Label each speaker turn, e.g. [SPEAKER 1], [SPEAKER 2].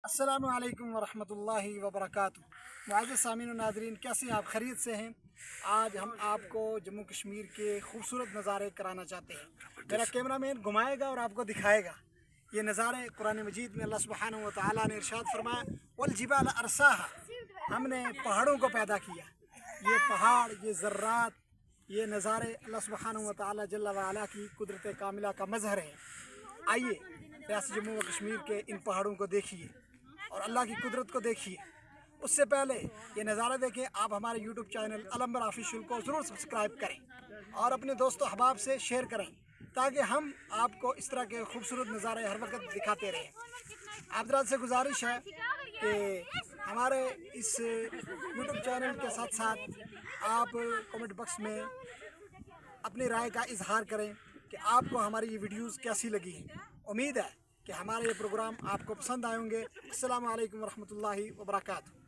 [SPEAKER 1] अस्सलामु अलैकुम वरहमतुल्लाहि वबरकातुहू। मुआज़्ज़िज़ सामीन और नाज़रीन, कैसे हैं आप? खैरियत से हैं? आज हम आपको जम्मू कश्मीर के खूबसूरत नज़ारे कराना चाहते हैं। मेरा कैमरामैन घुमाएगा और आपको दिखाएगा ये नज़ारे। कुरान मजीद में अल्लाह सुब्हानहू व तआला ने इरशाद फरमाया, वल जिबाल अरसाहा, हमने पहाड़ों को पैदा किया। ये पहाड़, ये ज़र्रात, ये नज़ारे अल्लाह सुब्हानहू व तआला जल्ला व अला की कुदरत कामिला का मज़हर है। आइए रियासत जम्मू व कश्मीर के इन पहाड़ों को देखिए और अल्लाह की कुदरत को देखिए। उससे पहले ये नज़ारा देखें, आप हमारे यूट्यूब चैनल अलंबर ऑफिशियल को ज़रूर सब्सक्राइब करें और अपने दोस्तों अहबाब से शेयर करें ताकि हम आपको इस तरह के खूबसूरत नज़ारे हर वक्त दिखाते रहें। आप हज़रात से गुजारिश है कि हमारे इस यूट्यूब चैनल के साथ साथ आप कमेंट बॉक्स में अपनी राय का इजहार करें कि आपको हमारी ये वीडियोज़ कैसी लगी हैं। उम्मीद है कि हमारे ये प्रोग्राम आपको पसंद आए होंगे। अस्सलामु अलैकुम वरहमतुल्लाहि वबरकातुहू।